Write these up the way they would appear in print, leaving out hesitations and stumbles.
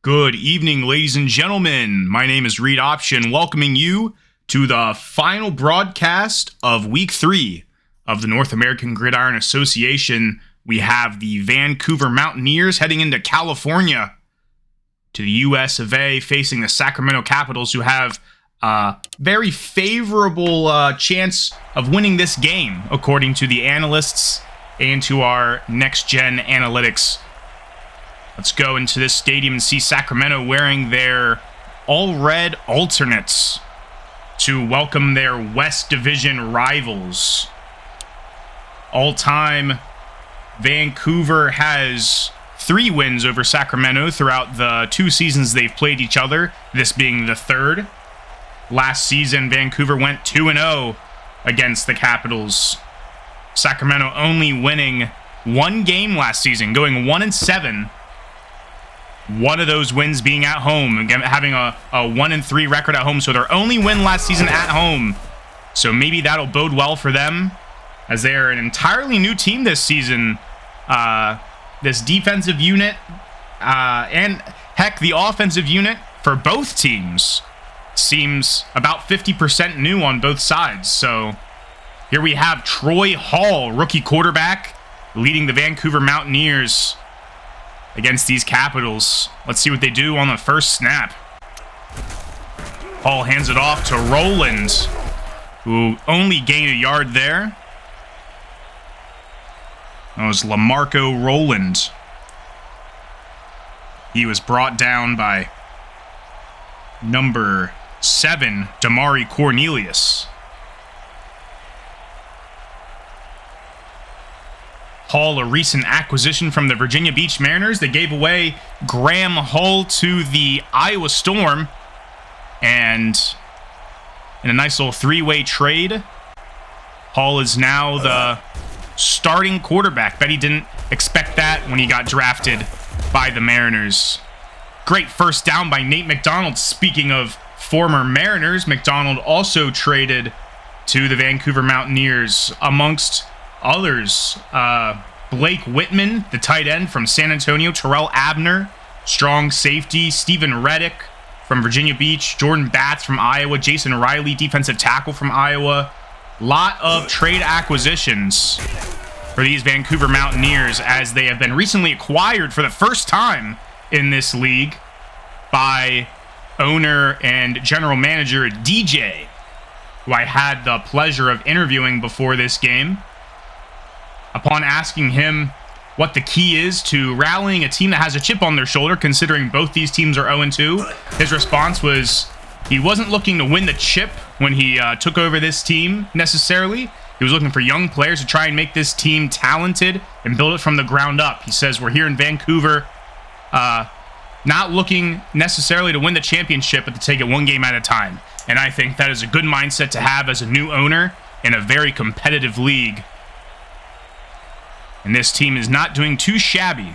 Good evening, ladies and gentlemen. My name is Reed Option, welcoming you to the final broadcast of Week 3 of the North American Gridiron Association. We have the Vancouver Mountaineers heading into California to the US of A, facing the Sacramento Capitals, who have a very favorable chance of winning this game, according to the analysts and to our next-gen analytics. Let's go into this stadium and see Sacramento wearing their all-red alternates to welcome their West Division rivals. All-time, Vancouver has 3 wins over Sacramento throughout the 2 seasons they've played each other, this being the 3rd. Last season, Vancouver went 2-0 against the Capitals. Sacramento only winning 1 game last season, going 1-7. One of those wins being at home, again, having a 1-3 record at home. So their only win last season at home. So maybe that'll bode well for them, as they are an entirely new team this season. This defensive unit and, heck, the offensive unit for both teams seems about 50% new on both sides. So here we have Troy Hall, rookie quarterback, leading the Vancouver Mountaineers against these Capitals. Let's see what they do on the first snap. Hall hands it off to Roland, who only gained a yard there. That was LaMarco Roland. He was brought down by number 7, Damari Cornelius. Hall, a recent acquisition from the Virginia Beach Mariners. They gave away Graham Hull to the Iowa Storm, and in a nice little 3-way trade, Hall is now the starting quarterback. Bet he didn't expect that when he got drafted by the Mariners. Great first down by Nate McDonald. Speaking of former Mariners, McDonald also traded to the Vancouver Mountaineers, amongst others. Blake Whitman, the tight end from San Antonio, Terrell Abner, strong safety, Stephen Reddick from Virginia Beach, Jordan Batts from Iowa, Jason Riley, defensive tackle from Iowa. Lot of trade acquisitions for these Vancouver Mountaineers, as they have been recently acquired for the first time in this league by owner and general manager DJ, who I had the pleasure of interviewing before this game. Upon asking him what the key is to rallying a team that has a chip on their shoulder, considering both these teams are 0-2, his response was he wasn't looking to win the chip when he took over this team necessarily. He was looking for young players to try and make this team talented and build it from the ground up. He says, we're here in Vancouver, not looking necessarily to win the championship, but to take it one game at a time. And I think that is a good mindset to have as a new owner in a very competitive league. And this team is not doing too shabby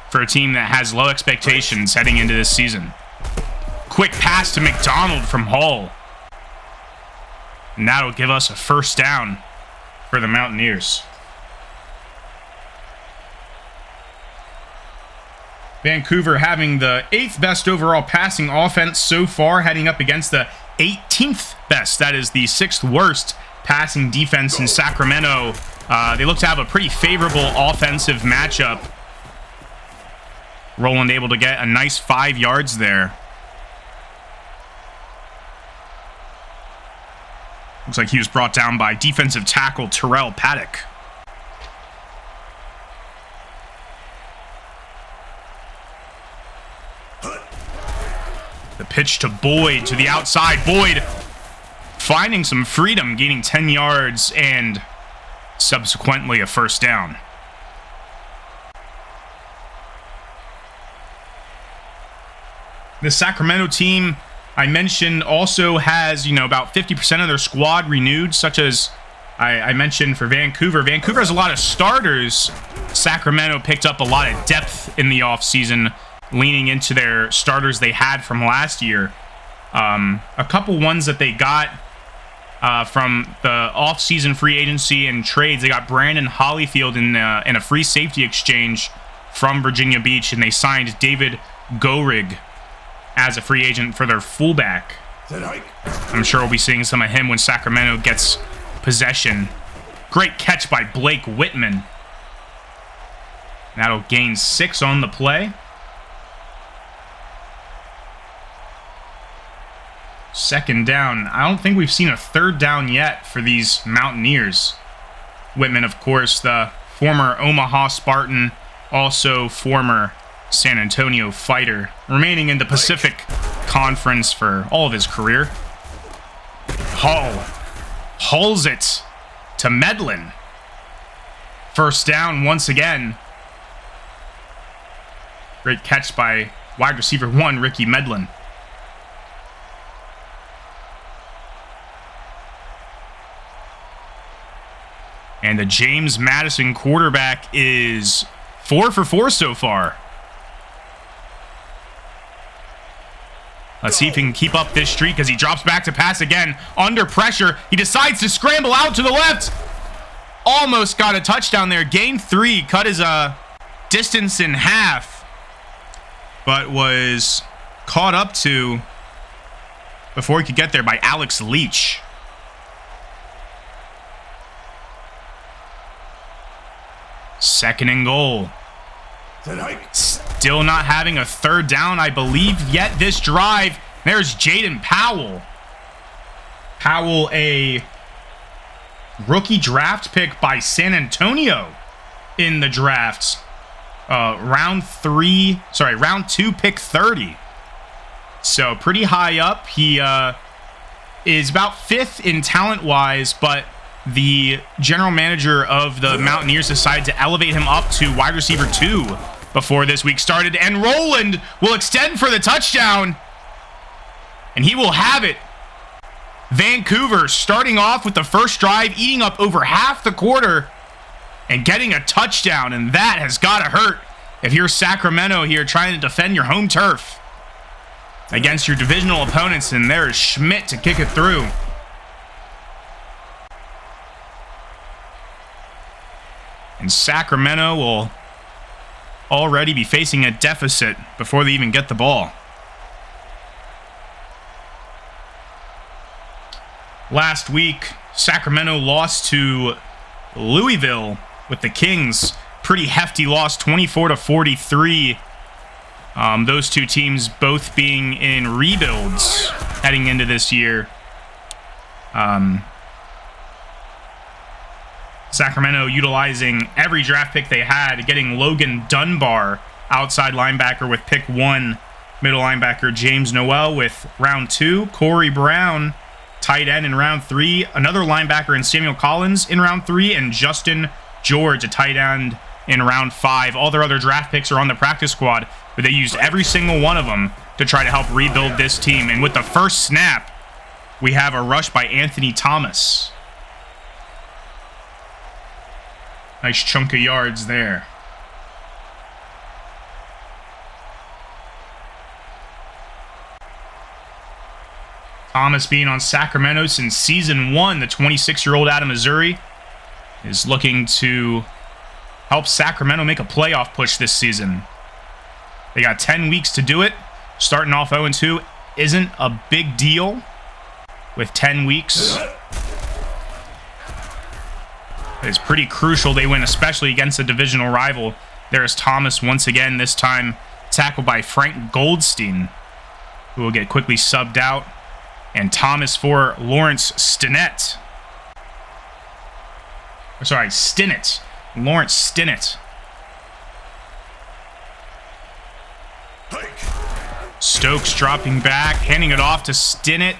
for a team that has low expectations heading into this season. Quick pass to McDonald from Hall. And that'll give us a first down for the Mountaineers. Vancouver having the 8th best overall passing offense so far, heading up against the 18th best. That is the 6th worst passing defense in Sacramento. They look to have a pretty favorable offensive matchup. Roland able to get a nice 5 yards there. Looks like he was brought down by defensive tackle Terrell Paddock. The pitch to Boyd to the outside. Boyd finding some freedom, gaining 10 yards and subsequently a first down. The Sacramento team, I mentioned, also has, about 50% of their squad renewed, such as I mentioned for Vancouver. Vancouver has a lot of starters. Sacramento picked up a lot of depth in the offseason, leaning into their starters they had from last year. A couple ones that they got from the off-season free agency and trades. They got Brandon Hollyfield in a free safety exchange from Virginia Beach, and they signed David Gorig as a free agent for their fullback. I'm sure we'll be seeing some of him when Sacramento gets possession. Great catch by Blake Whitman. That'll gain 6 on the play. Second down. I don't think we've seen a third down yet for these Mountaineers. Whitman, of course, the former Omaha Spartan, also former San Antonio Fighter, remaining in the Pacific Conference for all of his career. Hall hauls it to Medlin. First down once again. Great catch by wide receiver 1, Ricky Medlin. And the James Madison quarterback is 4 for 4 so far. Let's see if he can keep up this streak as he drops back to pass again. Under pressure, he decides to scramble out to the left. Almost got a touchdown there. Gain 3, cut his distance in half. But was caught up to before he could get there by Alex Leach. Second and goal. Still not having a third down, I believe, yet this drive. There's Jaden Powell. Powell, a rookie draft pick by San Antonio in the draft. Round 2, pick 30. So pretty high up. He is about 5th in talent-wise, but the general manager of the Mountaineers decided to elevate him up to wide receiver 2 before this week started. And Roland will extend for the touchdown. And he will have it. Vancouver starting off with the first drive, eating up over half the quarter and getting a touchdown. And that has got to hurt if you're Sacramento here trying to defend your home turf against your divisional opponents. And there is Schmidt to kick it through. And Sacramento will already be facing a deficit before they even get the ball. Last week, Sacramento lost to Louisville with the Kings. Pretty hefty loss, 24-43. Those two teams both being in rebuilds heading into this year. Sacramento utilizing every draft pick they had, getting Logan Dunbar, outside linebacker, with pick 1. Middle linebacker James Noel with round 2. Corey Brown, tight end, in round 3. Another linebacker in Samuel Collins in round 3. And Justin George, a tight end, in round 5. All their other draft picks are on the practice squad, but they used every single one of them to try to help rebuild this team. And with the first snap, we have a rush by Anthony Thomas. Nice chunk of yards there. Thomas being on Sacramento since season 1, the 26-year-old out of Missouri is looking to help Sacramento make a playoff push this season. They got 10 weeks to do it. Starting off 0-2 isn't a big deal with 10 weeks. It's pretty crucial they win, especially against a divisional rival. There's Thomas once again, this time tackled by Frank Goldstein, who will get quickly subbed out. And Thomas for Lawrence Stinnett. Stinnett. Lawrence Stinnett. Stokes dropping back, handing it off to Stinnett.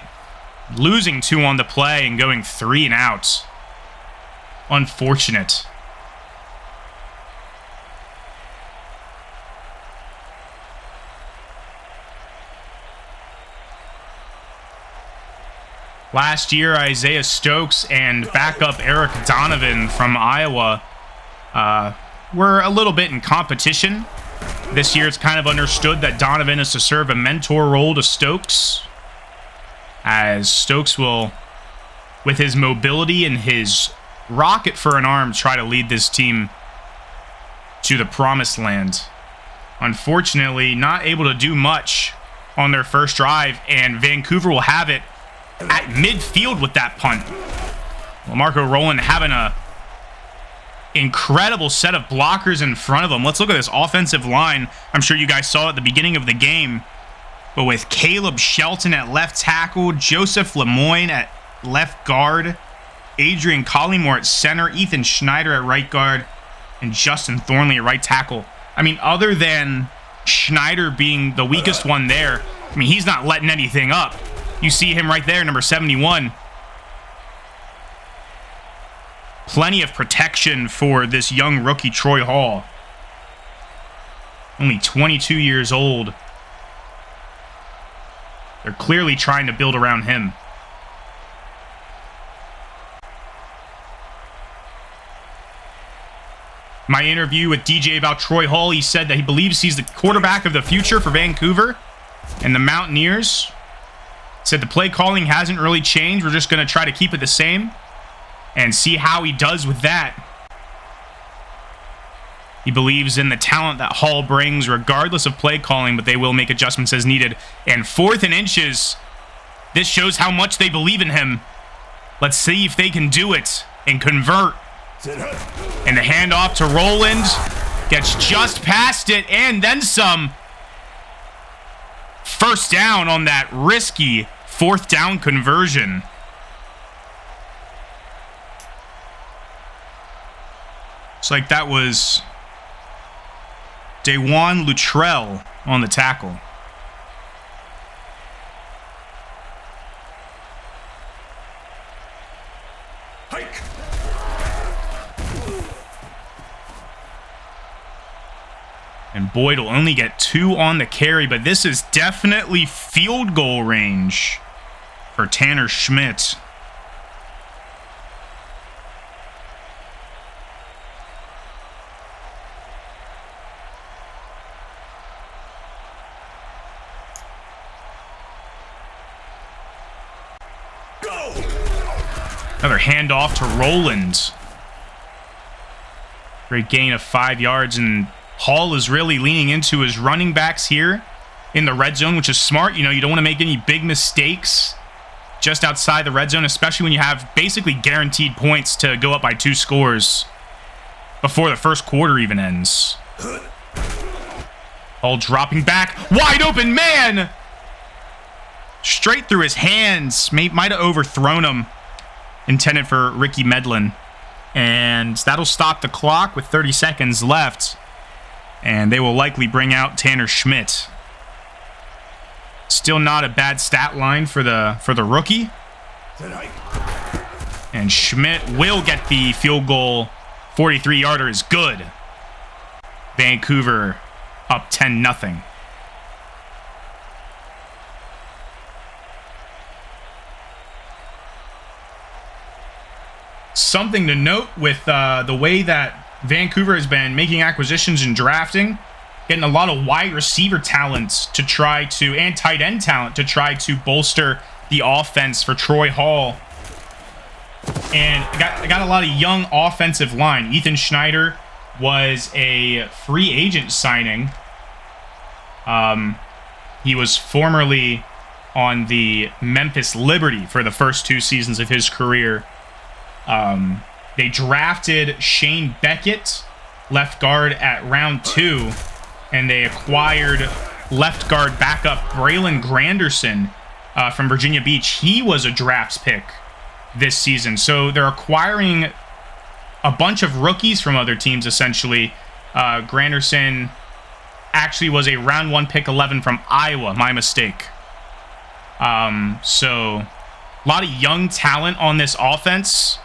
Losing 2 on the play and going 3 and out. Unfortunate. Last year, Isaiah Stokes and backup Eric Donovan from Iowa were a little bit in competition. This year, it's kind of understood that Donovan is to serve a mentor role to Stokes, as Stokes will, with his mobility and his rocket for an arm, try to lead this team to the promised land. Unfortunately, not able to do much on their first drive, and Vancouver will have it at midfield with that punt. Well, Marco Rowland having a incredible set of blockers in front of him. Let's look at this offensive line. I'm sure you guys saw at the beginning of the game, but with Caleb Shelton at left tackle, Joseph Lemoyne at left guard, Adrian Collymore at center, Ethan Schneider at right guard, and Justin Thornley at right tackle. I mean, other than Schneider being the weakest one there, I mean, he's not letting anything up. You see him right there, number 71. Plenty of protection for this young rookie, Troy Hall. Only 22 years old. They're clearly trying to build around him. My interview with DJ about Troy Hall, he said that he believes he's the quarterback of the future for Vancouver and the Mountaineers. Said the play calling hasn't really changed. We're just going to try to keep it the same and see how he does with that. He believes in the talent that Hall brings regardless of play calling, but they will make adjustments as needed. And 4th and inches. This shows how much they believe in him. Let's see if they can do it and convert. And the handoff to Rowland gets just past it and then some. First down on that risky 4th down conversion. Looks like that was Dewan Luttrell on the tackle. Hike. And Boyd will only get 2 on the carry, but this is definitely field goal range for Tanner Schmidt. Go. Another handoff to Rowland. Great gain of 5 yards, and Hall is really leaning into his running backs here in the red zone, which is smart. You know, you don't want to make any big mistakes just outside the red zone, especially when you have basically guaranteed points to go up by 2 scores before the first quarter even ends. Hall dropping back. Wide open man! Straight through his hands. Might have overthrown him. Intended for Ricky Medlin. And that'll stop the clock with 30 seconds left. And they will likely bring out Tanner Schmidt. Still not a bad stat line for the rookie. And Schmidt will get the field goal. 43-yarder is good. Vancouver up 10-0. Something to note with the way that Vancouver has been making acquisitions and drafting, getting a lot of wide receiver talent to try to, and tight end talent to try to bolster the offense for Troy Hall. And got a lot of young offensive line. Ethan Schneider was a free agent signing. He was formerly on the Memphis Liberty for the first 2 seasons of his career. They drafted Shane Beckett, left guard, at round 2, and they acquired left guard backup Braylon Granderson from Virginia Beach. He was a drafts pick this season. So they're acquiring a bunch of rookies from other teams, essentially. Granderson actually was a round 1 pick 11 from Iowa. My mistake. So a lot of young talent on this offense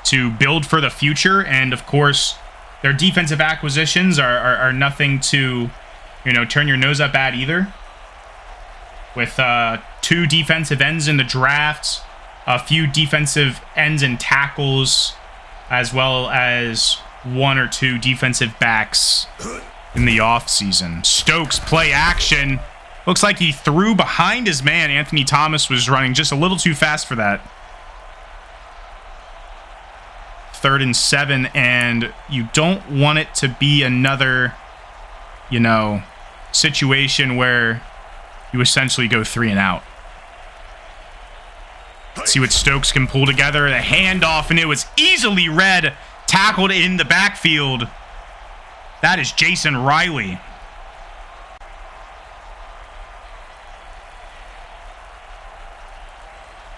to build for the future, and of course their defensive acquisitions are nothing to, you know, turn your nose up at either. With 2 defensive ends in the draft, a few defensive ends and tackles, as well as 1 or 2 defensive backs in the offseason. Stokes play action. Looks like he threw behind his man. Anthony Thomas was running just a little too fast for that. 3rd and 7, and you don't want it to be another, you know, situation where you essentially go 3 and out. Let's see what Stokes can pull together. The handoff, and it was easily read. Tackled in the backfield. That is Jason Riley.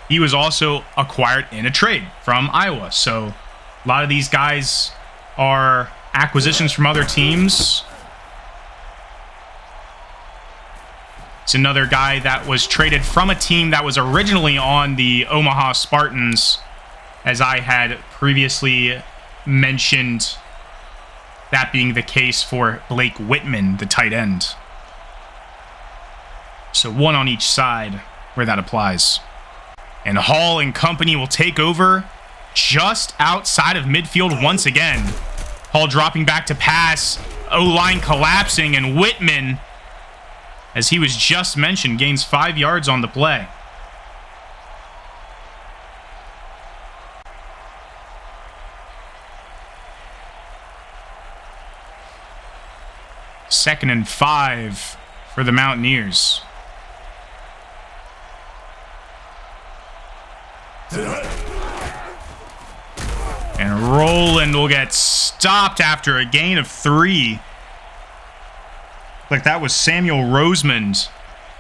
He was also acquired in a trade from Iowa. So a lot of these guys are acquisitions from other teams. It's another guy that was traded from a team that was originally on the Omaha Spartans, as I had previously mentioned that being the case for Blake Whitman, the tight end. So 1 on each side where that applies. And Hall and company will take over just outside of midfield once again. Hall dropping back to pass, O-line collapsing, and Whitman, as he was just mentioned, gains 5 yards on the play. Second and 5 for the Mountaineers. And Roland will get stopped after a gain of 3. Like that was Samuel Rosemond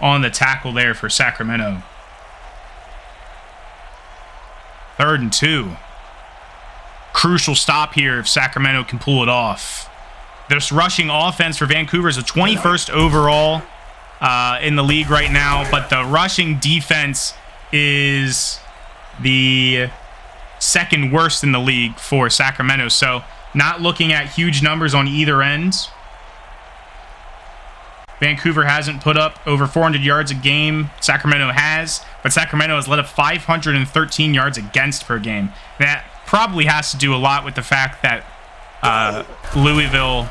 on the tackle there for Sacramento. 3rd and 2. Crucial stop here if Sacramento can pull it off. This rushing offense for Vancouver is the 21st overall in the league right now, but the rushing defense is the 2nd worst in the league for Sacramento. So not looking at huge numbers on either end. Vancouver hasn't put up over 400 yards a game. Sacramento has, but Sacramento has let up 513 yards against per game. That probably has to do a lot with the fact that Louisville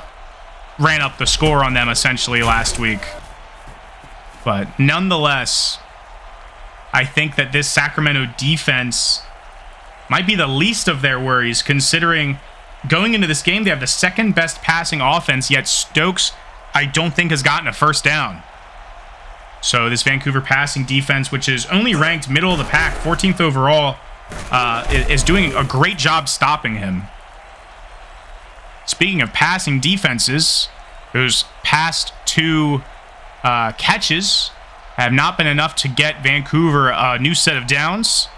ran up the score on them essentially last week. But nonetheless, I think that this Sacramento defense might be the least of their worries, considering going into this game, they have the 2nd best passing offense, yet Stokes, I don't think, has gotten a first down. So this Vancouver passing defense, which is only ranked middle of the pack, 14th overall, is doing a great job stopping him. Speaking of passing defenses, those past 2 catches have not been enough to get Vancouver a new set of downs,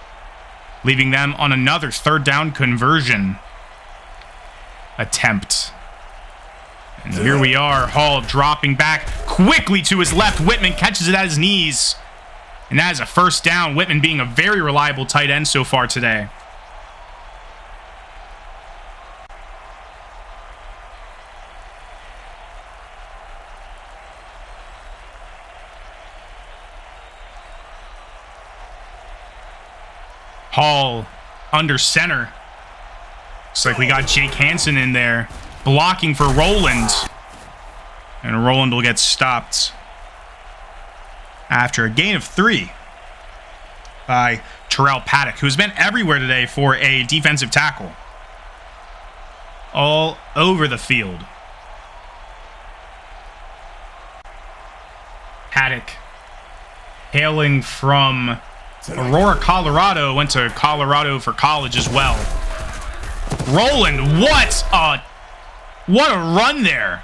leaving them on another 3rd down conversion attempt. And here we are, Hall dropping back quickly to his left. Whitman catches it at his knees. And that is a first down. Whitman being a very reliable tight end so far today. Hall under center. Looks like we got Jake Hansen in there blocking for Roland. And Roland will get stopped after a gain of 3 by Terrell Paddock, who's been everywhere today for a defensive tackle. All over the field. Paddock, hailing from Aurora, Colorado, went to Colorado for college as well. Roland, what a run there.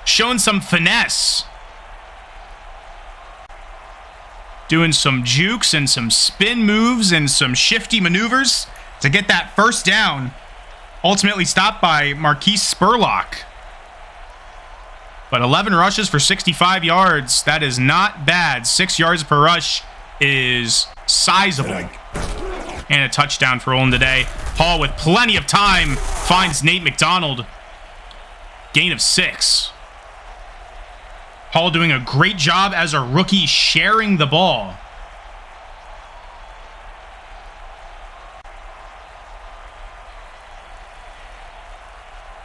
Showing some finesse. Doing some jukes and some spin moves and some shifty maneuvers to get that first down. Ultimately stopped by Marquise Spurlock. But 11 rushes for 65 yards. That is not bad. 6 yards per rush is sizable. And a touchdown for Roland today. Hall with plenty of time finds Nate McDonald. Gain of 6. Hall doing a great job as a rookie sharing the ball.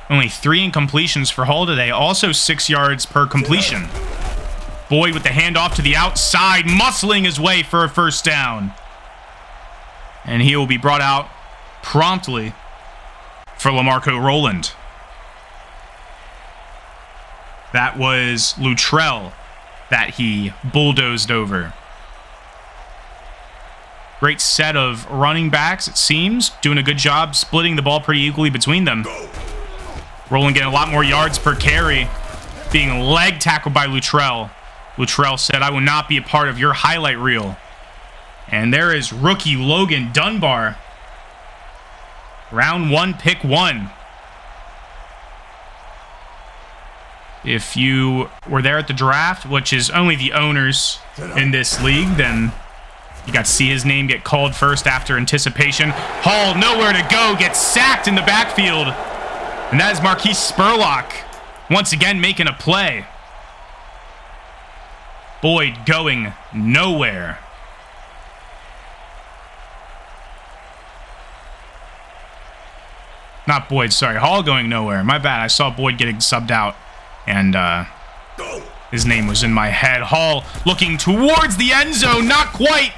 Only 3 incompletions for Hall today. Also 6 yards per completion. Boyd with the handoff to the outside, muscling his way for a first down. And he will be brought out promptly for LaMarco Roland. That was Luttrell that he bulldozed over. Great set of running backs, it seems. Doing a good job splitting the ball pretty equally between them. Roland getting a lot more yards per carry. Being leg tackled by Luttrell. Luttrell said, "I will not be a part of your highlight reel." And there is rookie Logan Dunbar. Round 1, pick 1. If you were there at the draft, which is only the owners in this league, then you got to see his name get called first after anticipation. Hall, nowhere to go, gets sacked in the backfield. And that is Marquise Spurlock once again making a play. Boyd going nowhere. Not Boyd, sorry. Hall going nowhere. My bad. I saw Boyd getting subbed out. And his name was in my head. Hall looking towards the end zone. Not quite.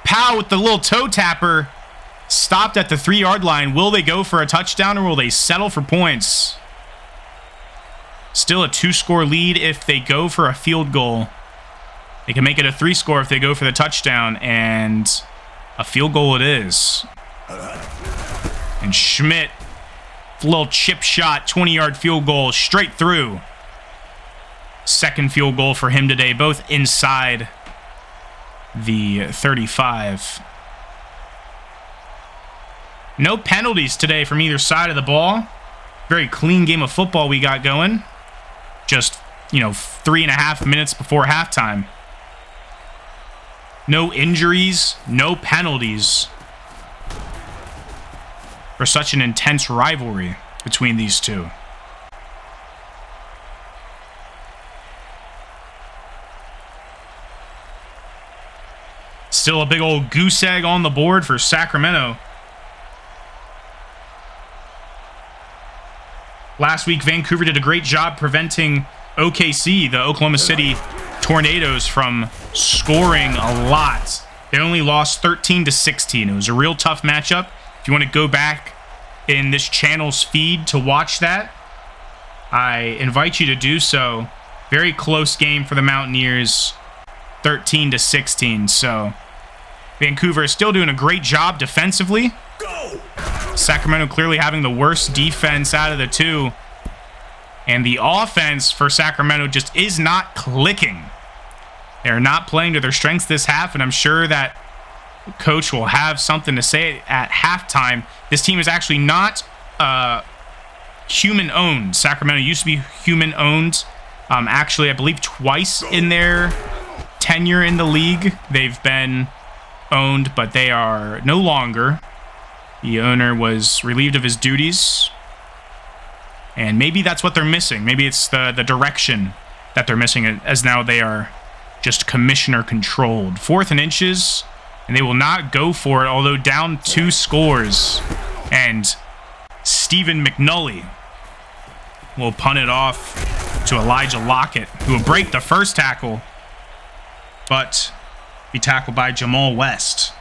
Powell with the little toe tapper. Stopped at the 3-yard line. Will they go for a touchdown or will they settle for points? Still a 2-score lead if they go for a field goal. They can make it a 3-score if they go for the touchdown. And a field goal it is. And Schmidt, little chip shot, 20-yard field goal straight through. Second field goal for him today, both inside the 35. No penalties today from either side of the ball. Very clean game of football we got going. Just, 3.5 minutes before halftime. No injuries, no penalties. For such an intense rivalry between these two. Still a big old goose egg on the board for Sacramento. Last week, Vancouver did a great job preventing OKC, the Oklahoma City Tornadoes, from scoring a lot. They only lost 13-16. It was a real tough matchup. If you want to go back in this channel's feed to watch that, I invite you to do so. Very close game for the Mountaineers, 13-16. So Vancouver is still doing a great job defensively. Sacramento clearly having the worst defense out of the two. And the offense for Sacramento just is not clicking. They're not playing to their strengths this half, and I'm sure that coach will have something to say at halftime. This team is actually not human-owned. Sacramento used to be human-owned. Actually, I believe twice in their tenure in the league, they've been owned, but they are no longer. The owner was relieved of his duties, and maybe that's what they're missing. Maybe it's the direction that they're missing, as now they are just commissioner-controlled. 4th and inches, and they will not go for it, although down 2 scores. And Stephen McNully will punt it off to Elijah Lockett, who will break the first tackle, but be tackled by Jamal West.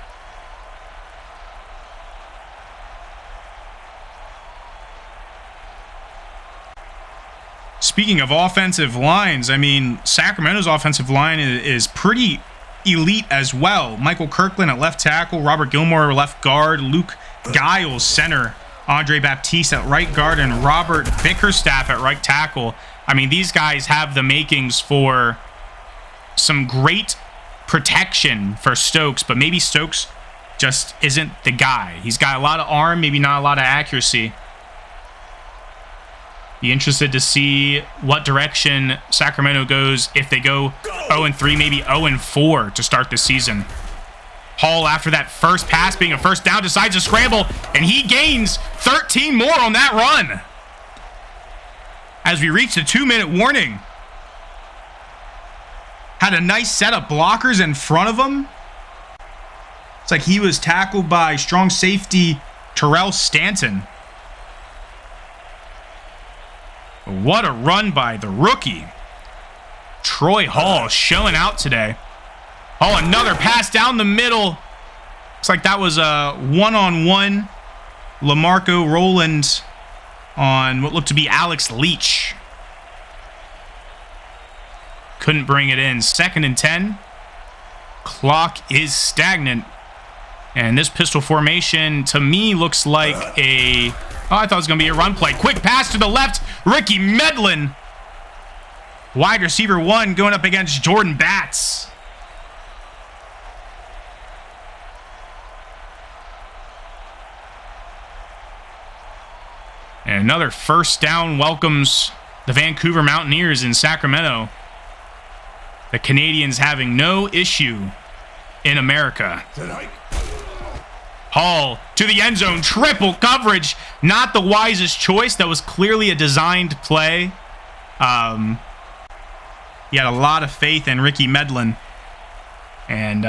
Speaking of offensive lines, I mean, Sacramento's offensive line is pretty elite as well. Michael Kirkland at left tackle, Robert Gilmore left guard, Luke Giles center, Andre Baptiste at right guard, and Robert Bickerstaff at right tackle. I mean, these guys have the makings for some great protection for Stokes, but maybe Stokes just isn't the guy. He's got a lot of arm, maybe not a lot of accuracy. Be interested to see what direction Sacramento goes if they go 0-3, maybe 0-4 to start the season. Hall, after that first pass being a first down, decides to scramble, and he gains 13 more on that run. As we reach the 2-minute warning. Had a nice set of blockers in front of him. It's like he was tackled by strong safety Terrell Stanton. What a run by the rookie. Troy Hall showing out today. Oh, another pass down the middle. Looks like that was a one-on-one. LaMarco Rowland on what looked to be Alex Leach. couldn't bring it in. 2nd and 10. Clock is stagnant. And this pistol formation, to me, looks like a... Oh, I thought it was going to be a run play. Quick pass to the left. Ricky Medlin. Wide receiver 1 going up against Jordan Batts. And another first down welcomes the Vancouver Mountaineers in Sacramento. The Canadians having no issue in America. Hall to the end zone. Triple coverage. Not the wisest choice. That was clearly a designed play. He had a lot of faith in Ricky Medlin. And,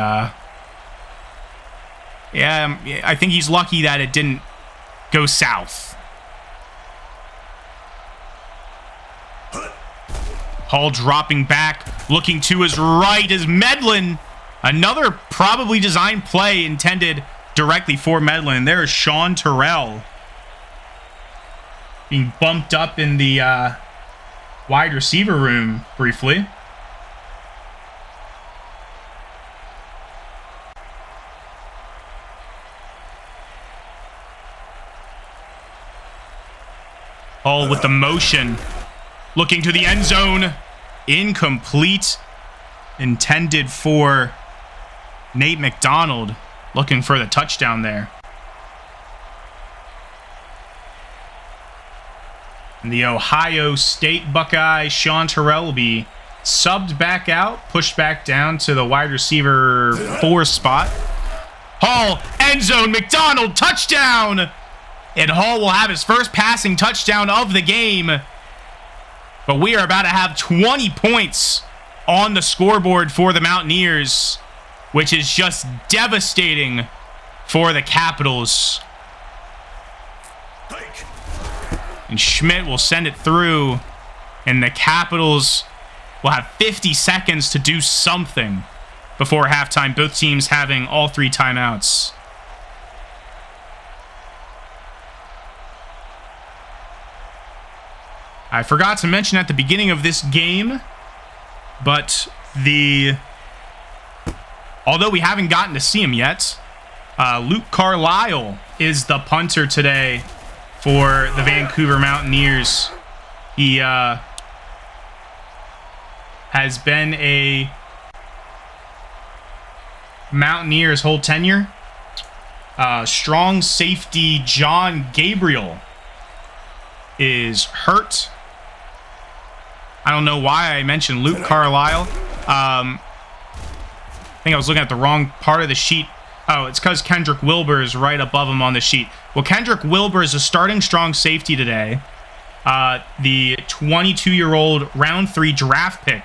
yeah, I think he's lucky that it didn't go south. Hall dropping back, looking to his right is Medlin. Another probably designed play intended directly for Medlin. There is Sean Terrell being bumped up in the wide receiver room briefly. Hall with the motion. Looking to the end zone. Incomplete. Intended for Nate McDonald. Looking for the touchdown there. And the Ohio State Buckeye, Sean Terrell, will be subbed back out. Pushed back down to the wide receiver 4 spot. Hall, end zone, McDonald, touchdown! And Hall will have his first passing touchdown of the game. But we are about to have 20 points on the scoreboard for the Mountaineers, which is just devastating for the Capitals. And Schmidt will send it through, and the Capitals will have 50 seconds to do something before halftime, both teams having all 3 timeouts. I forgot to mention at the beginning of this game, but although we haven't gotten to see him yet, Luke Carlisle is the punter today for the Vancouver Mountaineers. He has been a Mountaineer his whole tenure. Strong safety John Gabriel is hurt. I don't know why I mentioned Luke Carlisle. I think I was looking at the wrong part of the sheet. Oh, it's because Kendrick Wilbur is right above him on the sheet. Well, Kendrick Wilbur is a starting strong safety today. The 22-year-old round 3 draft pick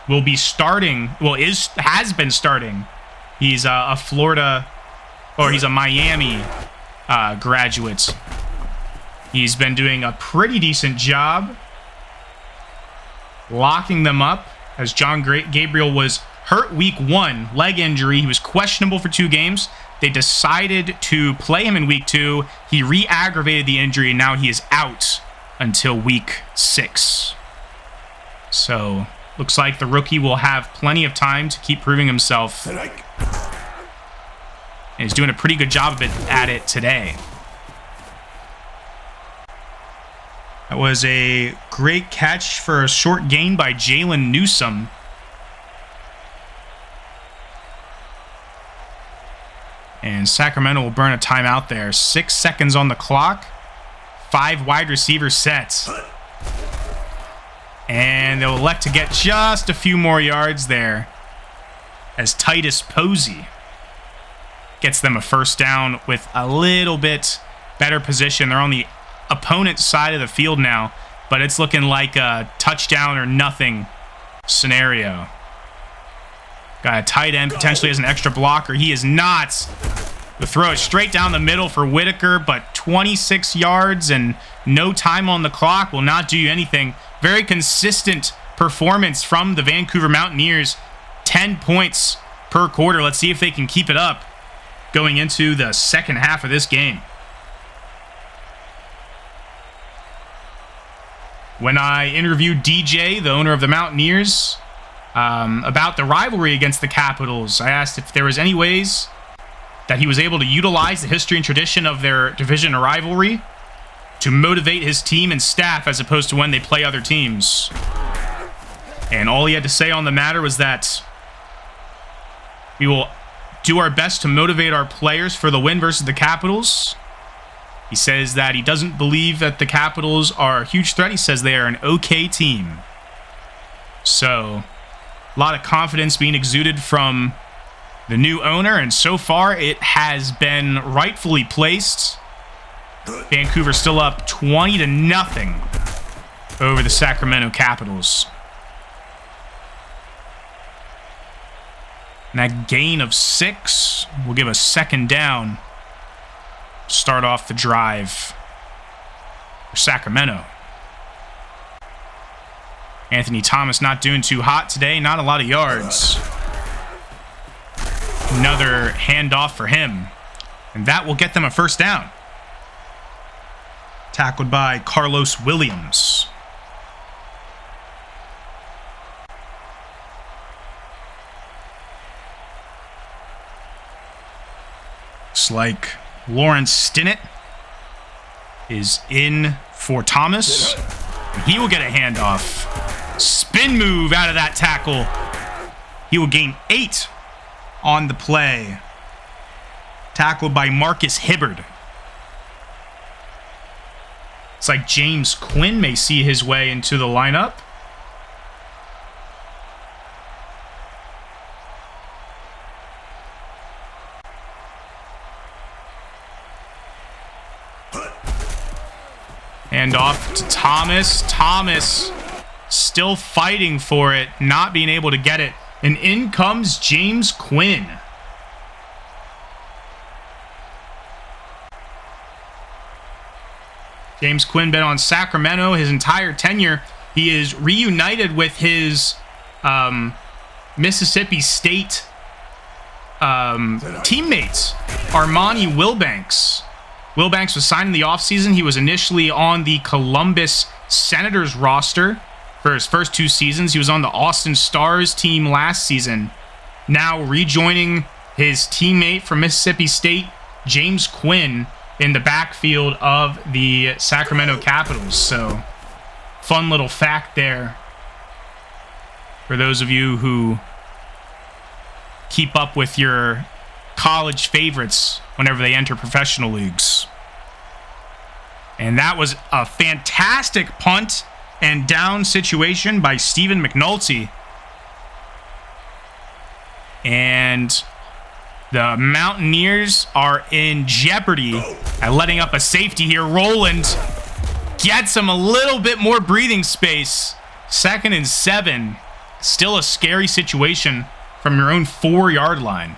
will be starting. Well, has been starting. He's a Florida, or he's a Miami graduate. He's been doing a pretty decent job locking them up, as John Gabriel was hurt week 1, leg injury. He was questionable for 2 games. They decided to play him in week 2. He re-aggravated the injury, and now he is out until week 6. So, looks like the rookie will have plenty of time to keep proving himself. And he's doing a pretty good job of it at it today. That was a great catch for a short gain by Jalen Newsome. And Sacramento will burn a timeout there. 6 seconds on the clock. 5 wide receiver sets. And they'll elect to get just a few more yards there, as Titus Posey gets them a first down with a little bit better position. They're on the opponent's side of the field now, but it's looking like a touchdown or nothing scenario. Got a tight end potentially as an extra blocker. He is not. The throw is straight down the middle for Whitaker, but 26 yards and no time on the clock will not do you anything. Very consistent performance from the Vancouver Mountaineers. 10 points per quarter. Let's see if they can keep it up going into the second half of this game. When I interviewed DJ, the owner of the Mountaineers, about the rivalry against the Capitals, I asked if there was any ways that he was able to utilize the history and tradition of their division rivalry to motivate his team and staff as opposed to when they play other teams. And all he had to say on the matter was that we will do our best to motivate our players for the win versus the Capitals. He says that he doesn't believe that the Capitals are a huge threat. He says they are an okay team. So, a lot of confidence being exuded from the new owner, and so far it has been rightfully placed. Vancouver still up 20-0 over the Sacramento Capitals. And that gain of 6 will give a second down. Start off the drive for Sacramento. Anthony Thomas not doing too hot today. Not a lot of yards. Another handoff for him. And that will get them a first down. Tackled by Carlos Williams. Looks like Lawrence Stinnett is in for Thomas. He will get a handoff. Spin move out of that tackle. He will gain 8 on the play. Tackled by Marcus Hibbard. It's like James Quinn may see his way into the lineup. And off to Thomas. Thomas still fighting for it, not being able to get it. And in comes James Quinn. James Quinn been on Sacramento his entire tenure. He is reunited with his Mississippi State teammates, Armani Wilbanks. Wilbanks was signed in the offseason. He was initially on the Columbus Senators roster for his first 2 seasons. He was on the Austin Stars team last season. Now rejoining his teammate from Mississippi State, James Quinn, in the backfield of the Sacramento Capitals. So, fun little fact there for those of you who keep up with your college favorites whenever they enter professional leagues. And that was a fantastic punt and down situation by Stephen McNulty. And the Mountaineers are in jeopardy at letting up a safety here. Roland gets him a little bit more breathing space. 2nd and 7. Still a scary situation from your own 4-yard line.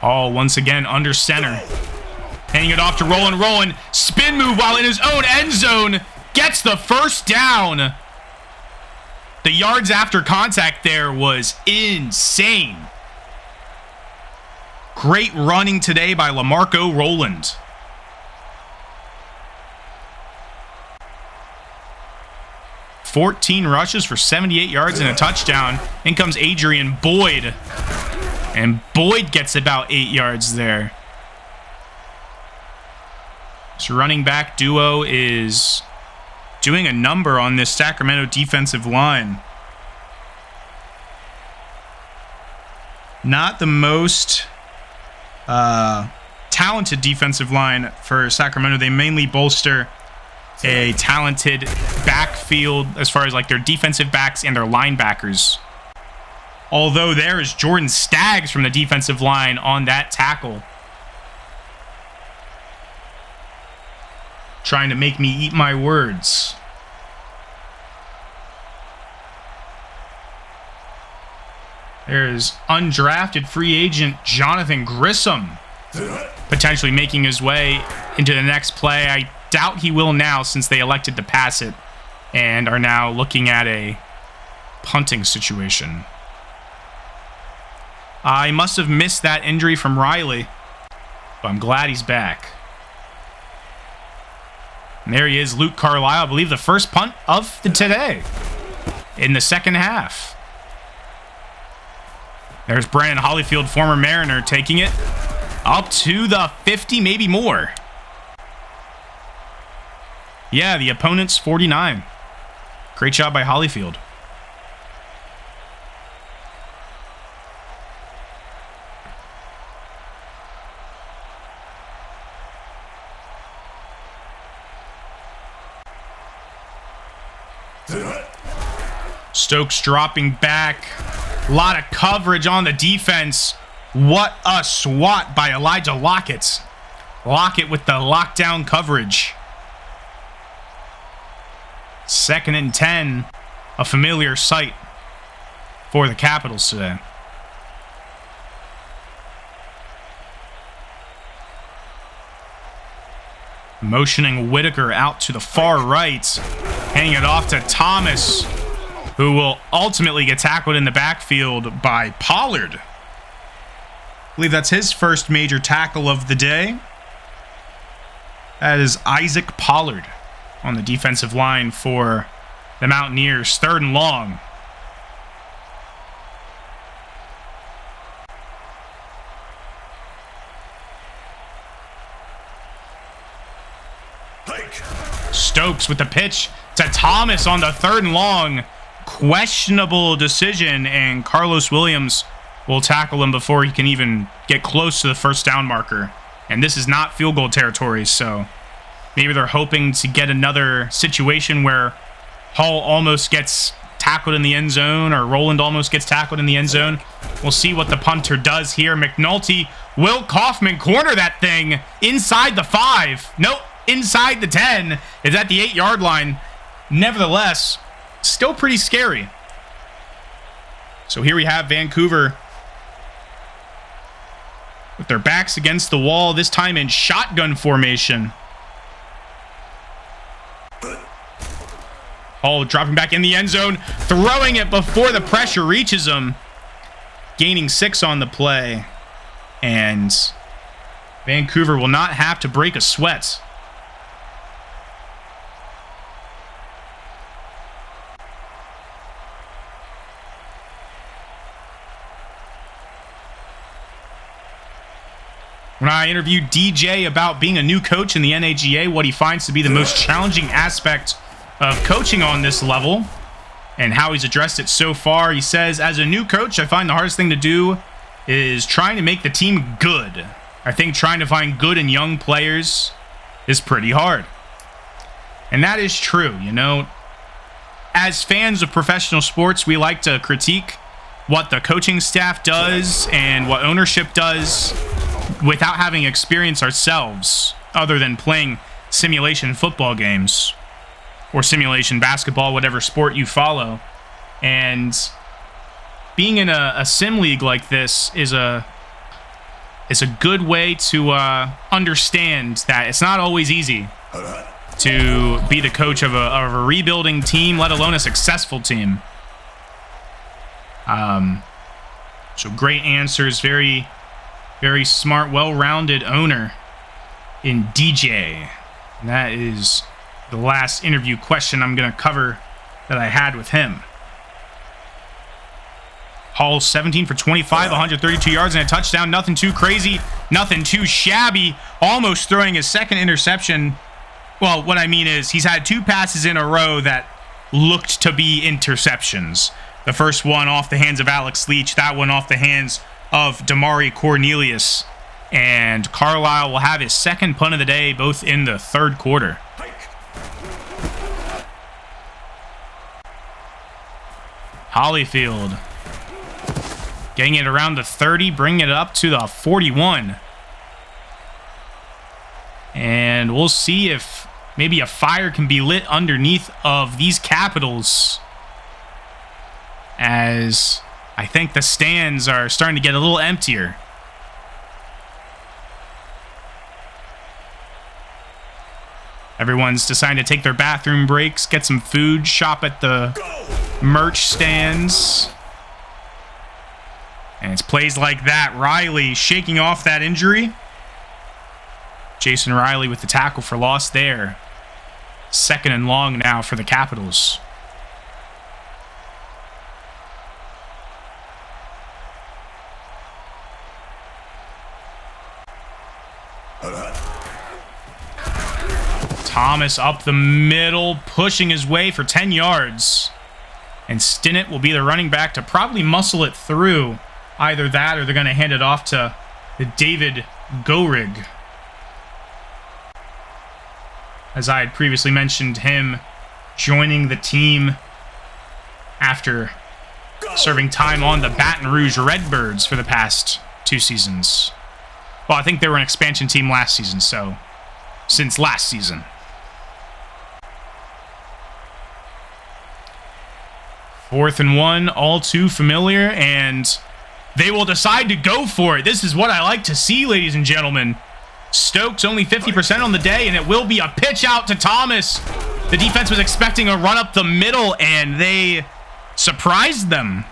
All once again under center. Handing it off to Roland. Roland, spin move while in his own end zone. Gets the first down. The yards after contact there was insane. Great running today by LaMarco Roland. "14 rushes for 78 yards and a touchdown." In comes Adrian Boyd. And Boyd gets about 8 yards there. This running back duo is doing a number on this Sacramento defensive line. Not the most talented defensive line for Sacramento. They mainly bolster a talented backfield as far as like their defensive backs and their linebackers. Although there is Jordan Staggs from the defensive line on that tackle. Trying to make me eat my words. There's undrafted free agent Jonathan Grissom potentially making his way into the next play. I doubt he will now since they elected to pass it and are now looking at a punting situation. I must have missed that injury from Riley, but I'm glad he's back. And there he is, Luke Carlisle, I believe the first punt of the today in the second half. There's Brandon Holyfield, former Mariner, taking it up to the 50, maybe more. Yeah, the opponent's 49. Great job by Holyfield. Stokes dropping back. A lot of coverage on the defense. What a swat by Elijah Lockett. Lockett with the lockdown coverage. 2nd and 10. A familiar sight for the Capitals today. Motioning Whitaker out to the far right. Handing it off to Thomas, who will ultimately get tackled in the backfield by Pollard. I believe that's his first major tackle of the day. That is Isaac Pollard on the defensive line for the Mountaineers. 3rd and long. Stokes with the pitch to Thomas on the 3rd and long. Questionable decision, and Carlos Williams will tackle him before he can even get close to the first down marker. And this is not field goal territory, so maybe they're hoping to get another situation where Hall almost gets tackled in the end zone, or Roland almost gets tackled in the end zone. We'll see what the punter does here. McNulty, Will Kaufman corner that thing inside the 5. Nope, inside the 10. It's at the 8-yard line. Nevertheless, still pretty scary. So here we have Vancouver with their backs against the wall, this time in shotgun formation. Hall dropping back in the end zone, throwing it before the pressure reaches him. Gaining 6 on the play. And Vancouver will not have to break a sweat. When I interviewed DJ about being a new coach in the NAGA, what he finds to be the most challenging aspect of coaching on this level and how he's addressed it so far, he says, as a new coach, I find the hardest thing to do is trying to make the team good. I think trying to find good in young players is pretty hard. And that is true, you know. As fans of professional sports, we like to critique what the coaching staff does and what ownership does without having experience ourselves, other than playing simulation football games or simulation basketball, whatever sport you follow. And being in a sim league like this is a good way to understand that it's not always easy to be the coach of a rebuilding team, let alone a successful team. So great answers, very smart, well-rounded owner in DJ. And that is the last interview question I'm going to cover that I had with him. Hall 17 for 25, 132 yards and a touchdown. Nothing too crazy, nothing too shabby. Almost throwing his second interception. Well, what I mean is he's had 2 passes in a row that looked to be interceptions. The first one off the hands of Alex Leach, that one off the hands of Damari Cornelius. And Carlisle will have his second punt of the day, both in the 3rd quarter. Holyfield getting it around the 30, bringing it up to the 41. And we'll see if maybe a fire can be lit underneath of these Capitals, as I think the stands are starting to get a little emptier. Everyone's deciding to take their bathroom breaks, get some food, shop at the merch stands. And it's plays like that. Riley shaking off that injury. Jason Riley with the tackle for loss there. 2nd and long now for the Capitals. Thomas up the middle, pushing his way for 10 yards. And Stinnett will be the running back to probably muscle it through. Either that or they're going to hand it off to David Gorig. As I had previously mentioned, him joining the team after serving time on the Baton Rouge Redbirds for the past 2 seasons. Well, I think they were an expansion team last season, so since last season. Fourth and 1, all too familiar, and they will decide to go for it. This is what I like to see, ladies and gentlemen. Stokes only 50% on the day, and it will be a pitch out to Thomas. The defense was expecting a run up the middle, and they surprised them.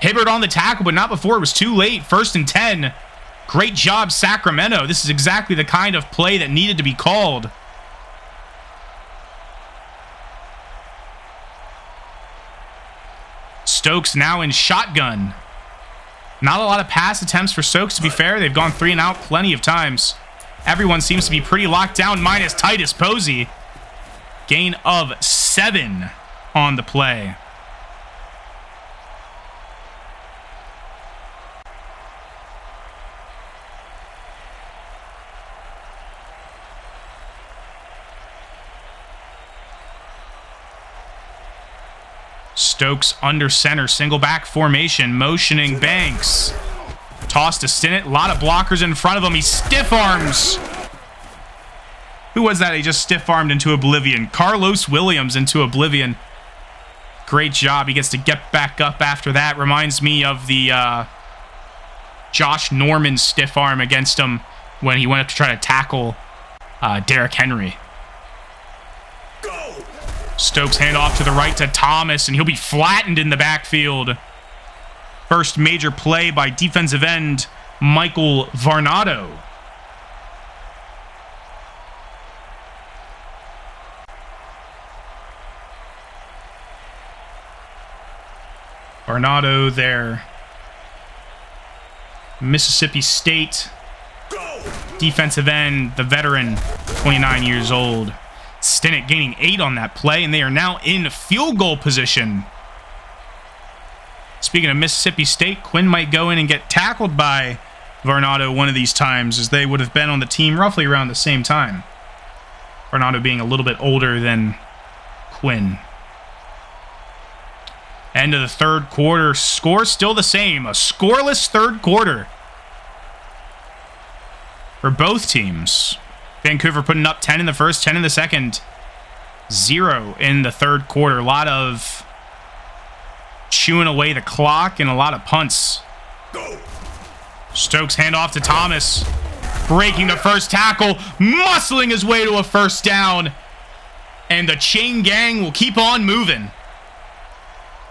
Hibbert on the tackle, but not before it was too late. 1st and 10. Great job, Sacramento. This is exactly the kind of play that needed to be called. Stokes now in shotgun. Not a lot of pass attempts for Stokes, to be fair. They've gone 3 and out plenty of times. Everyone seems to be pretty locked down, minus Titus Posey. Gain of 7 on the play. Stokes under center, single back formation, motioning Banks. Toss to Stinnett, a lot of blockers in front of him. He stiff arms. Who was that he just stiff armed into oblivion? Carlos Williams into oblivion. Great job. He gets to get back up after that. Reminds me of the Josh Norman stiff arm against him when he went up to try to tackle Derrick Henry. Stokes hand off to the right to Thomas, and he'll be flattened in the backfield. First major play by defensive end Michael Varnado. Varnado there. Mississippi State defensive end, the veteran, 29 years old. Stinnett gaining 8 on that play, and they are now in field goal position. Speaking of Mississippi State, Quinn might go in and get tackled by Varnado one of these times, as they would have been on the team roughly around the same time. Varnado being a little bit older than Quinn. End of the 3rd quarter. Score still the same. A scoreless 3rd quarter for both teams. Vancouver putting up 10 in the 1st, 10 in the 2nd. 0 in the 3rd quarter. A lot of chewing away the clock and a lot of punts. Stokes hand off to Thomas. Breaking the first tackle. Muscling his way to a 1st down. And the chain gang will keep on moving.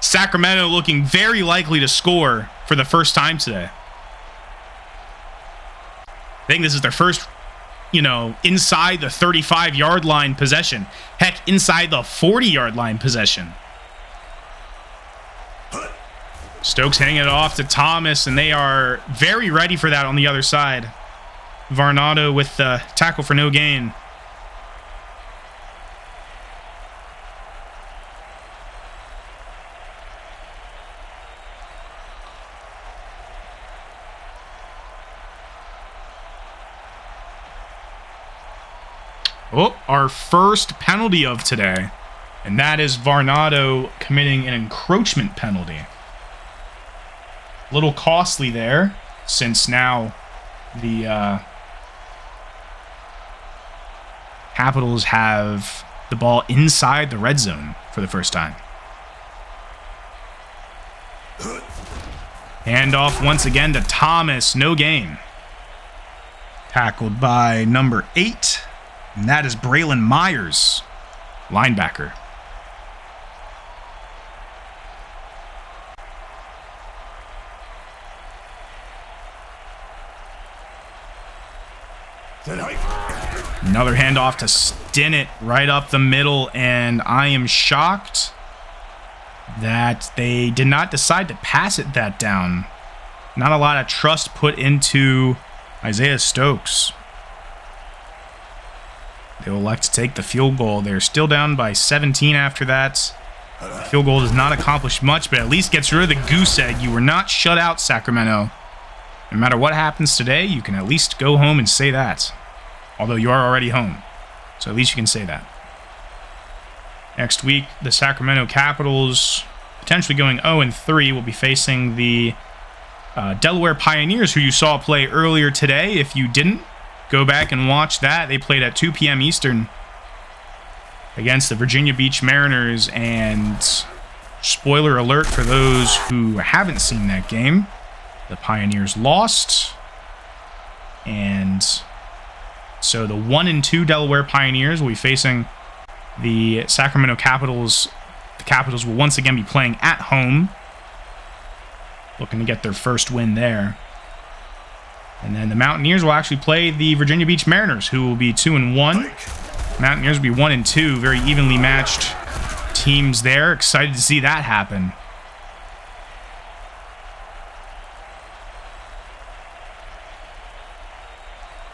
Sacramento looking very likely to score for the first time today. I think this is their first, inside the 35-yard line possession. Heck, inside the 40-yard line possession. Stokes handing it off to Thomas, and they are very ready for that on the other side. Varnado with the tackle for no gain. Oh, our first penalty of today. And that is Varnado committing an encroachment penalty. A little costly there, since now the Capitals have the ball inside the red zone for the first time. Handoff once again to Thomas. No gain. Tackled by number 8. And that is Braylon Myers, linebacker. Then hike. Another handoff to Stinnett right up the middle, and I am shocked that they did not decide to pass it that down. Not a lot of trust put into Isaiah Stokes. They'll elect to take the field goal. They're still down by 17 after that. The field goal does not accomplish much, but at least gets rid of the goose egg. You were not shut out, Sacramento. No matter what happens today, you can at least go home and say that. Although you are already home. So at least you can say that. Next week, the Sacramento Capitals, potentially going 0-3, will be facing the Delaware Pioneers, who you saw play earlier today. If you didn't, go back and watch that. They played at 2 p.m. Eastern against the Virginia Beach Mariners. And spoiler alert for those who haven't seen that game, the Pioneers lost. And so the 1-2 Delaware Pioneers will be facing the Sacramento Capitals. The Capitals will once again be playing at home, looking to get their first win there. And then the Mountaineers will actually play the Virginia Beach Mariners, who will be 2-1. Mountaineers will be 1-2, very evenly matched teams there. Excited to see that happen.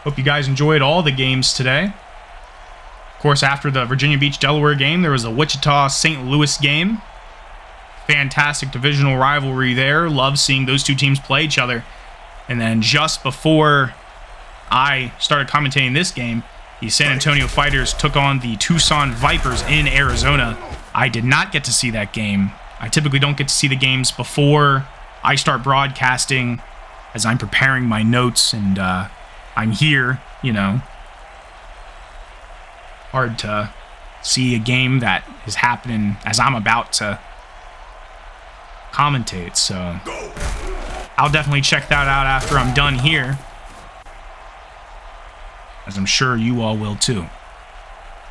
Hope you guys enjoyed all the games today. Of course, after the Virginia Beach-Delaware game, there was a Wichita-St. Louis game. Fantastic divisional rivalry there. Love seeing those two teams play each other. And then just before I started commentating this game, the San Antonio Fighters took on the Tucson Vipers in Arizona. I did not get to see that game. I typically don't get to see the games before I start broadcasting, as I'm preparing my notes and I'm here, you know. Hard to see a game that is happening as I'm about to commentate, so I'll definitely check that out after I'm done here, as I'm sure you all will too,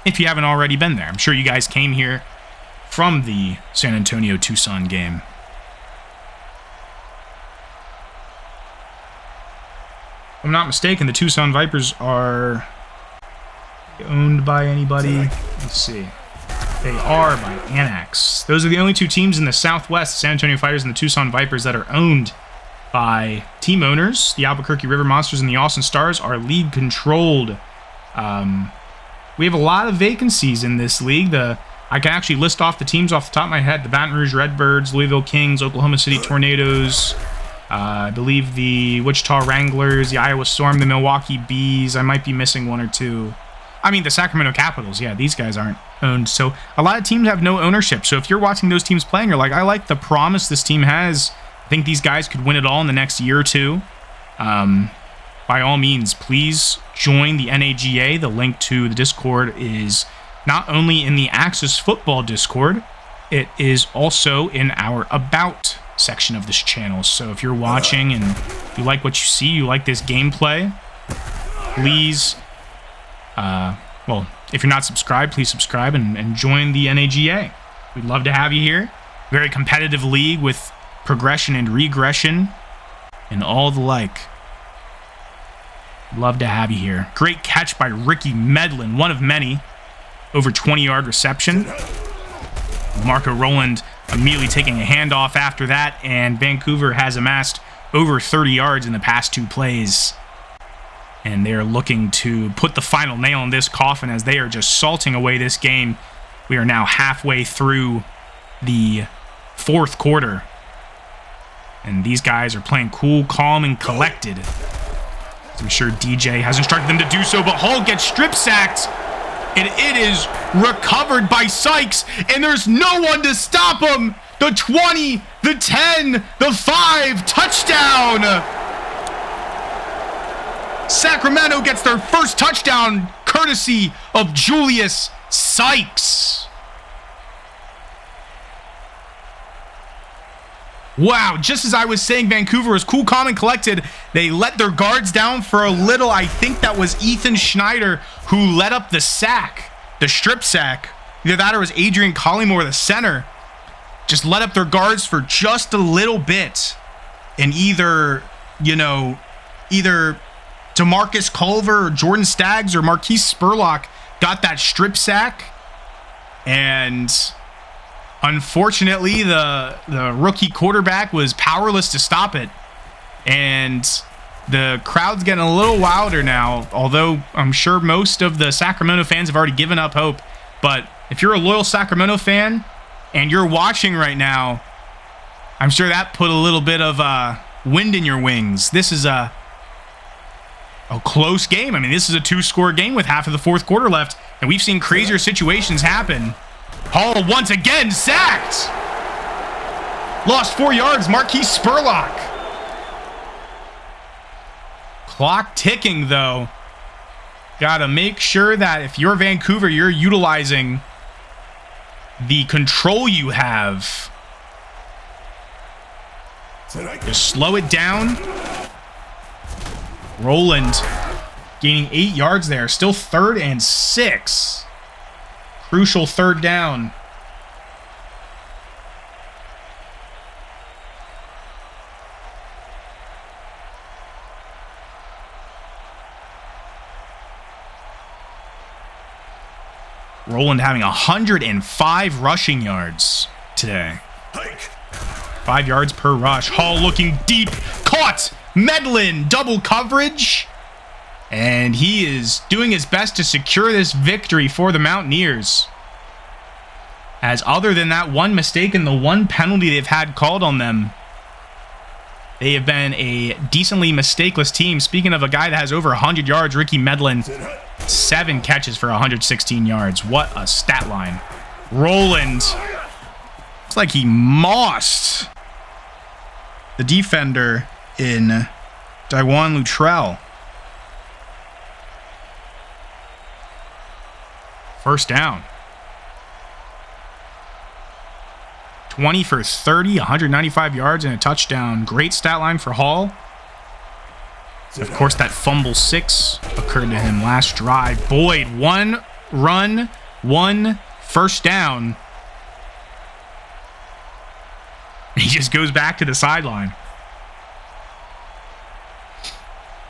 if you haven't already been there. I'm sure you guys came here from the San Antonio-Tucson game. If I'm not mistaken, the Tucson Vipers are owned by anybody. Let's see. They are by Annex. Those are the only two teams in the Southwest, the San Antonio Fighters and the Tucson Vipers, that are owned by team owners. The Albuquerque River Monsters and the Austin Stars are league controlled. We have a lot of vacancies in this league. I can actually list off the teams off the top of my head. The Baton Rouge Redbirds, Louisville Kings, Oklahoma City Tornadoes, I believe the Wichita Wranglers, the Iowa Storm, the Milwaukee Bees. I might be missing one or two. I mean, the Sacramento Capitals. Yeah, these guys aren't owned. So a lot of teams have no ownership. So if you're watching those teams playing, you're like, I like the promise this team has. I think these guys could win it all in the next year or two. By all means, please join the NAGA. The link to the Discord is not only in the Axis Football Discord, it is also in our About section of this channel. So if you're watching and you like what you see, you like this gameplay, please, well, if you're not subscribed, please subscribe and join the NAGA. We'd love to have you here. Very competitive league with progression and regression and all the like. Love to have you here. Great catch by Ricky Medlin, one of many. Over 20-yard reception. Marco Rowland immediately taking a handoff after that, and Vancouver has amassed over 30 yards in the past two plays. And they're looking to put the final nail in this coffin as they are just salting away this game. We are now halfway through the fourth quarter. And these guys are playing cool, calm, and collected. I'm sure DJ has instructed them to do so, but Hall gets strip sacked. And it is recovered by Sykes, and there's no one to stop him. The 20, the 10, the 5, touchdown. Sacramento gets their first touchdown courtesy of Julius Sykes. Wow, just as I was saying Vancouver was cool, calm, and collected, they let their guards down for a little. I think that was Ethan Schneider who led up the sack, the strip sack. Either that or it was Adrian Collymore, the center. Just let up their guards for just a little bit. And either DeMarcus Culver or Jordan Staggs or Marquise Spurlock got that strip sack. And unfortunately, the rookie quarterback was powerless to stop it. And the crowd's getting a little wilder now, although I'm sure most of the Sacramento fans have already given up hope. But if you're a loyal Sacramento fan and you're watching right now, I'm sure that put a little bit of wind in your wings. This is a close game. I mean, this is a 2-score game with half of the fourth quarter left, and we've seen crazier situations happen. Hall once again sacked. Lost 4 yards, Marquise Spurlock. Clock ticking, though. Got to make sure that if you're Vancouver, you're utilizing the control you have. Just slow it down. Roland gaining 8 yards there. Still 3rd and 6. Crucial 3rd down. Roland having 105 rushing yards today. 5 yards per rush. Hall looking deep. Caught. Medlin. Double coverage. And he is doing his best to secure this victory for the Mountaineers. As other than that one mistake and the one penalty they've had called on them, they have been a decently mistakeless team. Speaking of a guy that has over 100 yards, Ricky Medlin, 7 catches for 116 yards. What a stat line. Roland. Looks like he mossed the defender in Daiwan Luttrell. First down. 20 for 30, 195 yards and a touchdown. Great stat line for Hall. Of course, that fumble 6 occurred to him last drive. Boyd, 1 run, 1 first down. He just goes back to the sideline.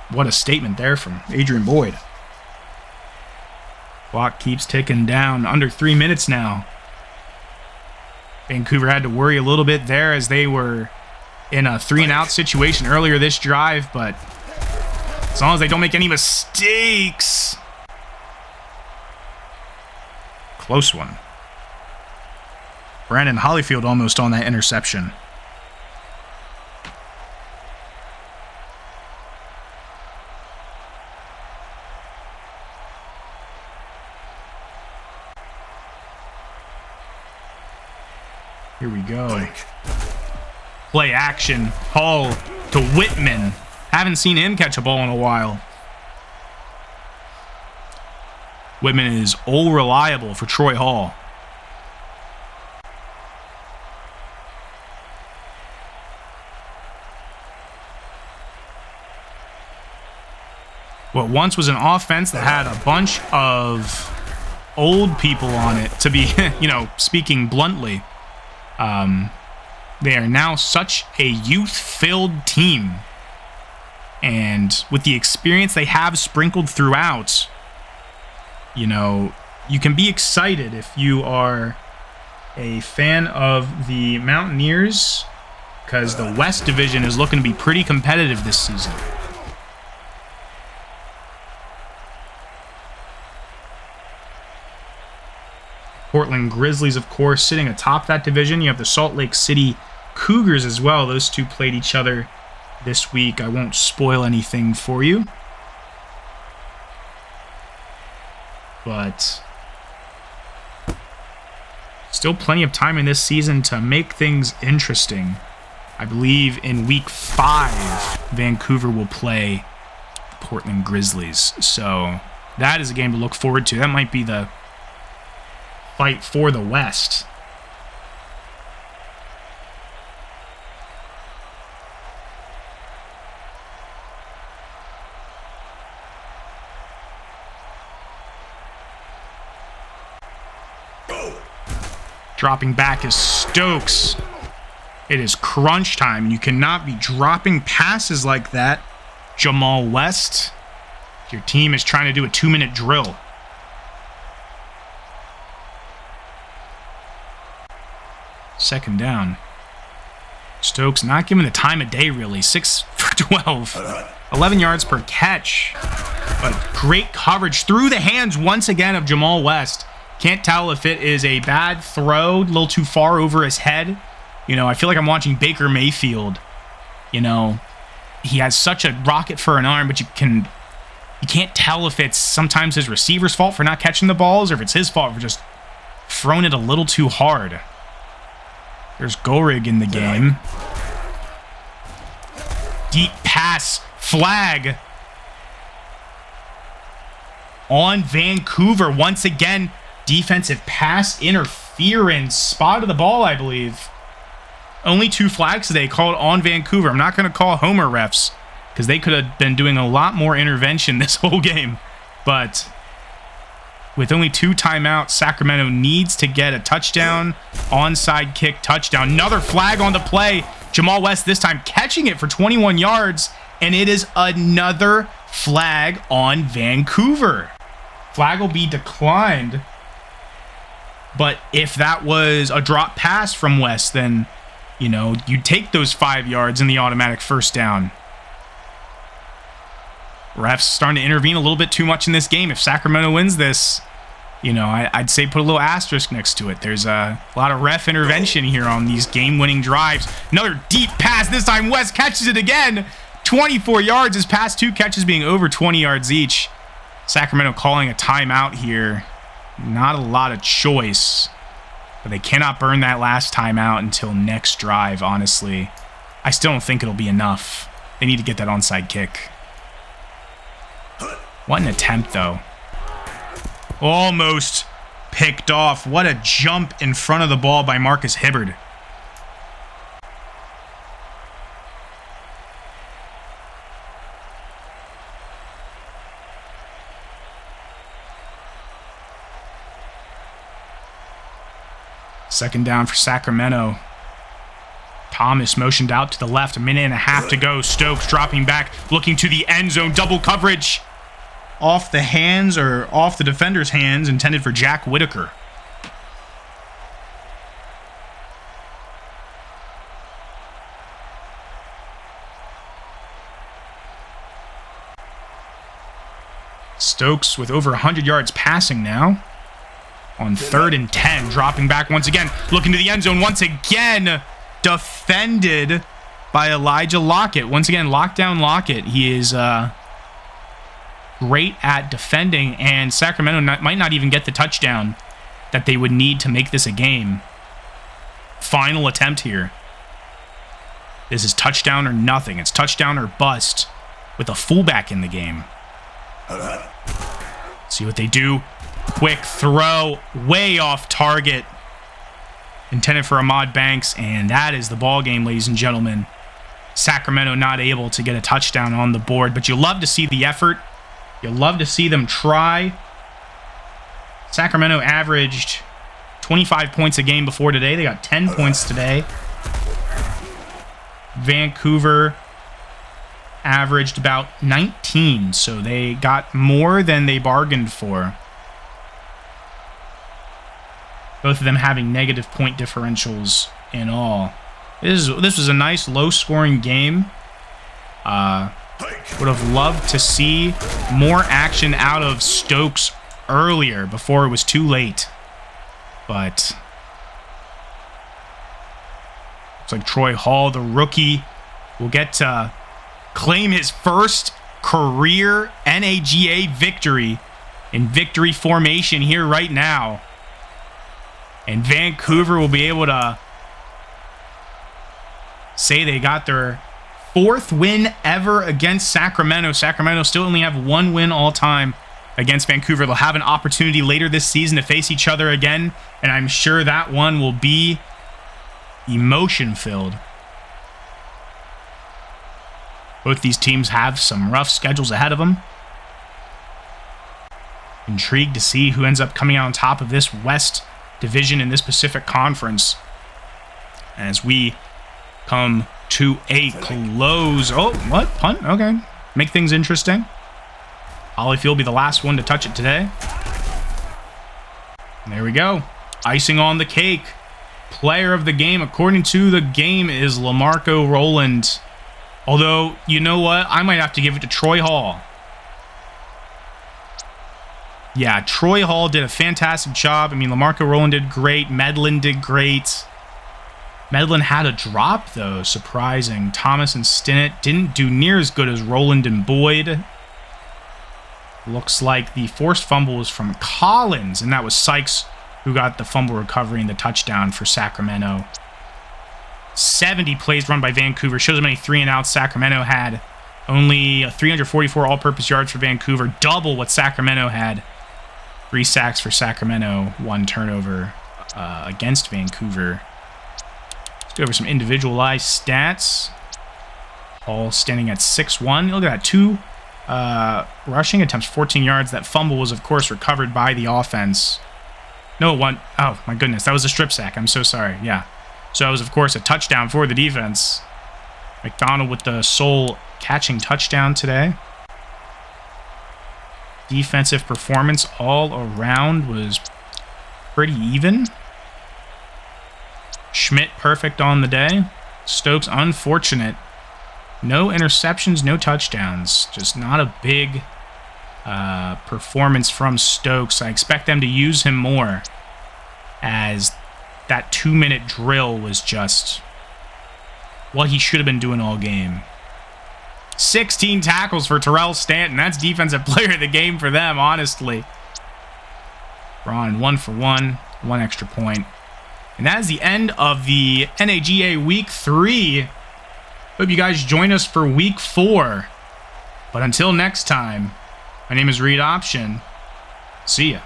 What a statement there from Adrian Boyd. Clock keeps ticking down. Under 3 minutes now. Vancouver had to worry a little bit there as they were in a 3-and-out situation earlier this drive, but as long as they don't make any mistakes. Close one. Brandon Hollyfield almost on that interception. Here we go. Play action. Hall to Whitman. Haven't seen him catch a ball in a while. Whitman is all reliable for Troy Hall. What once was an offense that had a bunch of old people on it, to be, speaking bluntly, they are now such a youth-filled team. And with the experience they have sprinkled throughout, you can be excited if you are a fan of the Mountaineers, because the West Division is looking to be pretty competitive this season. Portland Grizzlies, of course, sitting atop that division. You have the Salt Lake City Cougars as well. Those two played each other this week. I won't spoil anything for you. But still plenty of time in this season to make things interesting. I believe in week 5, Vancouver will play Portland Grizzlies. So that is a game to look forward to. That might be the fight for the West. Dropping back is Stokes. It is crunch time. You cannot be dropping passes like that, Jamal West. Your team is trying to do a 2-minute drill. Second down. Stokes not giving the time of day, really. 6 for 12. 11 yards per catch. But great coverage through the hands once again of Jamal West. Can't tell if it is a bad throw, a little too far over his head. You know, I feel like I'm watching Baker Mayfield. You know, he has such a rocket for an arm, but you can't tell if it's sometimes his receiver's fault for not catching the balls or if it's his fault for just throwing it a little too hard. There's Gorig in the game. Deep pass. Flag on Vancouver. Once again, defensive pass interference. Spotted the ball, I believe. Only 2 flags today called on Vancouver. I'm not going to call Homer refs because they could have been doing a lot more intervention this whole game. But with only 2 timeouts, Sacramento needs to get a touchdown. Onside kick, touchdown. Another flag on the play. Jamal West this time catching it for 21 yards. And it is another flag on Vancouver. Flag will be declined. But if that was a drop pass from West, then, you know, you take those 5 yards in the automatic first down. Refs starting to intervene a little bit too much in this game. If Sacramento wins this, you know, I'd say put a little asterisk next to it. There's a lot of ref intervention here on these game-winning drives. Another deep pass. This time West catches it again. 24 yards. His past 2 catches being over 20 yards each. Sacramento calling a timeout here. Not a lot of choice. But they cannot burn that last timeout until next drive, honestly. I still don't think it'll be enough. They need to get that onside kick. What an attempt, though. Almost picked off. What a jump in front of the ball by Marcus Hibbard. Second down for Sacramento. Thomas motioned out to the left. 1.5 minutes to go. Stokes dropping back, looking to the end zone. Double coverage. Off the hands or off the defender's hands, intended for Jack Whitaker. Stokes with over 100 yards passing now. On 3rd and 10, dropping back once again, looking to the end zone once again. Defended by Elijah Lockett. Once again, lockdown Lockett. He is great at defending, and Sacramento might not even get the touchdown that they would need to make this a game. Final attempt here. This is touchdown or nothing. It's touchdown or bust with a fullback in the game. See what they do. Quick throw, way off target. Intended for Ahmad Banks, and that is the ball game, ladies and gentlemen. Sacramento not able to get a touchdown on the board, but you love to see the effort. You love to see them try. Sacramento averaged 25 points a game before today. They got 10 points today. Vancouver averaged about 19, so they got more than they bargained for. Both of them having negative point differentials in all. This was a nice low-scoring game. Would have loved to see more action out of Stokes earlier before it was too late. But looks like Troy Hall, the rookie, will get to claim his first career NAGA victory in victory formation here right now. And Vancouver will be able to say they got their 4th win ever against Sacramento. Sacramento still only have 1 win all time against Vancouver. They'll have an opportunity later this season to face each other again, and I'm sure that one will be emotion-filled. Both these teams have some rough schedules ahead of them. Intrigued to see who ends up coming out on top of this West Division in this Pacific Conference as we come to a close. Oh, what? Punt? Okay. Make things interesting. Holyfield will be the last one to touch it today. And there we go. Icing on the cake. Player of the game, according to the game, is LaMarco Rowland. Although, you know what? I might have to give it to Troy Hall. Yeah, Troy Hall did a fantastic job. I mean, LaMarco Rowland did great. Medlin did great. Medlin had a drop, though. Surprising. Thomas and Stinnett didn't do near as good as Rowland and Boyd. Looks like the forced fumble was from Collins, and that was Sykes who got the fumble recovery and the touchdown for Sacramento. 70 plays run by Vancouver. Shows how many 3-and-outs Sacramento had. Only 344 all-purpose yards for Vancouver. Double what Sacramento had. 3 sacks for Sacramento. 1 turnover against Vancouver. Let's go over some individualized stats. Hall standing at 6'1". Look at that. 2 rushing attempts, 14 yards. That fumble was, of course, recovered by the offense. No, one. Oh, my goodness. That was a strip sack. I'm so sorry. Yeah. So it was, of course, a touchdown for the defense. McDonald with the sole catching touchdown today. Defensive performance all around was pretty even. Schmidt perfect on the day. Stokes unfortunate. No interceptions, no touchdowns. Just not a big performance from Stokes. I expect them to use him more, as that 2-minute drill was just what he should have been doing all game. 16 tackles for Terrell Stanton. That's defensive player of the game for them, honestly. Ron 1 for 1, 1 extra point. And that is the end of the NAGA Week 3. Hope you guys join us for Week 4. But until next time, my name is Reed Option. See ya.